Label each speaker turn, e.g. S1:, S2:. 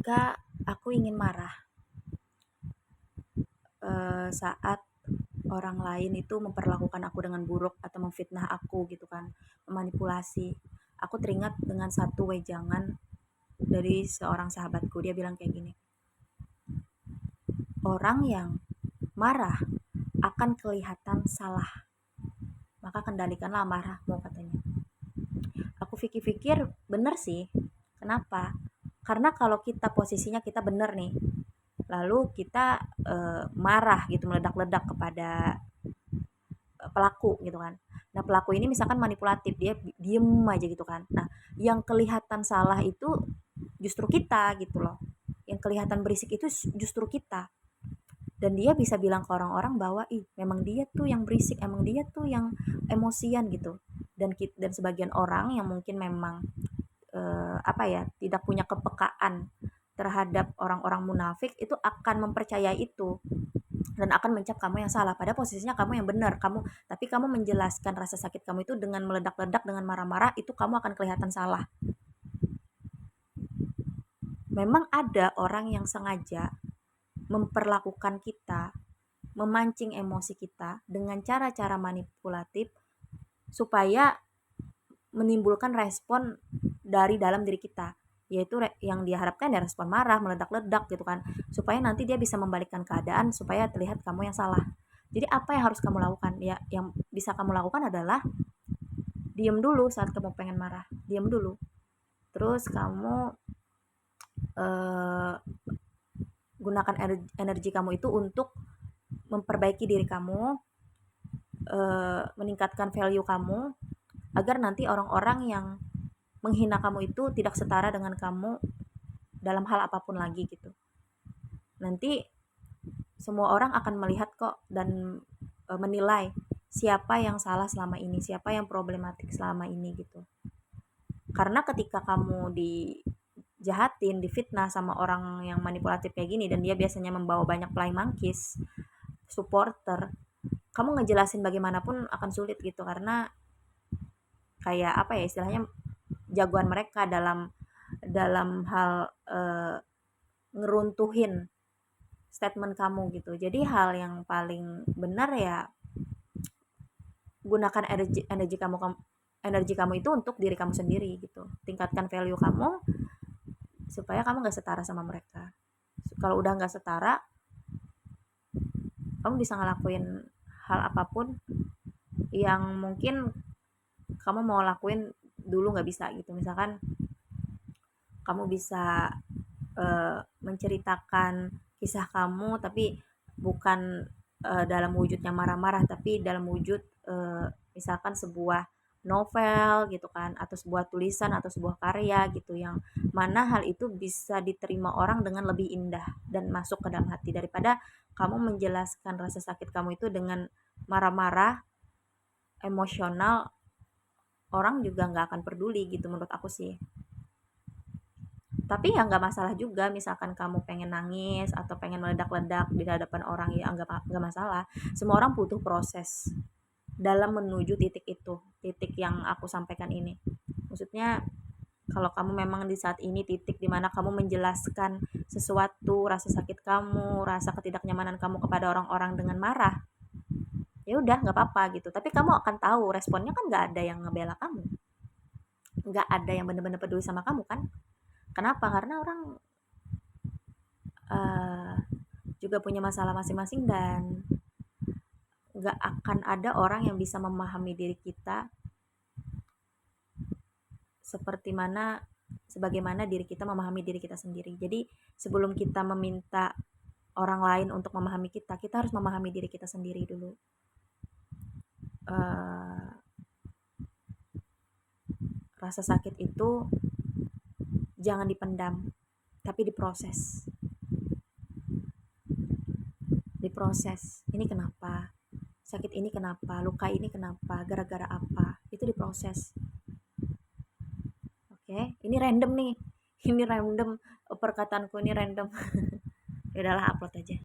S1: Kak, aku ingin marah saat orang lain itu memperlakukan aku dengan buruk atau memfitnah aku gitu kan, memanipulasi. Aku teringat dengan satu wejangan dari seorang sahabatku. Dia bilang kayak gini, orang yang marah akan kelihatan salah, maka kendalikanlah amarahmu katanya. Aku pikir-pikir bener sih. Kenapa? Karena kalau kita posisinya kita bener nih, lalu kita marah gitu, meledak-ledak kepada pelaku gitu kan. Nah, pelaku ini misalkan manipulatif, dia diem aja gitu kan. Nah, yang kelihatan salah itu justru kita gitu loh. Yang kelihatan berisik itu justru kita. Dan dia bisa bilang ke orang-orang bahwa ih, memang dia tuh yang berisik, emang dia tuh yang emosian gitu. Dan sebagian orang yang mungkin memang apa ya, tidak punya kepekaan terhadap orang-orang munafik itu akan mempercayai itu dan akan mencap kamu yang salah pada posisinya kamu yang benar, tapi kamu menjelaskan rasa sakit kamu itu dengan meledak-ledak, dengan marah-marah, itu kamu akan kelihatan salah. Memang ada orang yang sengaja memperlakukan kita, memancing emosi kita dengan cara-cara manipulatif supaya menimbulkan respon dari dalam diri kita, yaitu yang diharapkan ya respon marah, meledak-ledak gitu kan, supaya nanti dia bisa membalikkan keadaan supaya terlihat kamu yang salah. Jadi apa yang harus kamu lakukan? Ya, yang bisa kamu lakukan adalah diam dulu saat kamu pengen marah, diam dulu. Terus kamu eh, gunakan energi kamu itu untuk memperbaiki diri kamu, meningkatkan value kamu, agar nanti orang-orang yang menghina kamu itu tidak setara dengan kamu dalam hal apapun lagi gitu. Nanti semua orang akan melihat kok dan menilai siapa yang salah selama ini, siapa yang problematik selama ini gitu. Karena ketika kamu dijahatin, difitnah sama orang yang manipulatif kayak gini, dan dia biasanya membawa banyak play monkeys, supporter, kamu ngejelasin bagaimanapun akan sulit gitu, karena kayak apa ya istilahnya, jagoan mereka dalam hal ngeruntuhin statement kamu gitu. Jadi hal yang paling benar ya, gunakan energi kamu itu untuk diri kamu sendiri gitu. Tingkatkan value kamu supaya kamu nggak setara sama mereka. Kalau udah nggak setara, kamu bisa ngelakuin hal apapun yang mungkin kamu mau lakuin dulu nggak bisa gitu. Misalkan kamu bisa menceritakan kisah kamu tapi bukan dalam wujudnya marah-marah, tapi dalam wujud misalkan sebuah novel gitu kan, atau sebuah tulisan atau sebuah karya gitu, yang mana hal itu bisa diterima orang dengan lebih indah dan masuk ke dalam hati, daripada kamu menjelaskan rasa sakit kamu itu dengan marah-marah, emosional. Orang juga nggak akan peduli gitu menurut aku sih. Tapi ya nggak masalah juga misalkan kamu pengen nangis atau pengen meledak-ledak di hadapan orang, ya nggak masalah. Semua orang butuh proses dalam menuju titik itu, titik yang aku sampaikan ini. Maksudnya kalau kamu memang di saat ini titik dimana kamu menjelaskan sesuatu, rasa sakit kamu, rasa ketidaknyamanan kamu kepada orang-orang dengan marah, ya udah nggak apa-apa gitu. Tapi kamu akan tahu responnya kan, nggak ada yang ngebela kamu, nggak ada yang benar-benar peduli sama kamu kan. Kenapa? Karena orang uh, juga punya masalah masing-masing, dan nggak akan ada orang yang bisa memahami diri kita seperti mana sebagaimana diri kita memahami diri kita sendiri. Jadi sebelum kita meminta orang lain untuk memahami kita, kita harus memahami diri kita sendiri dulu. uh, Rasa sakit itu jangan dipendam, tapi diproses. Ini kenapa, sakit ini kenapa, luka ini kenapa, gara-gara apa, itu diproses. Oke, ini random nih, ini random, perkataanku ini random. Ya udahlah, upload aja.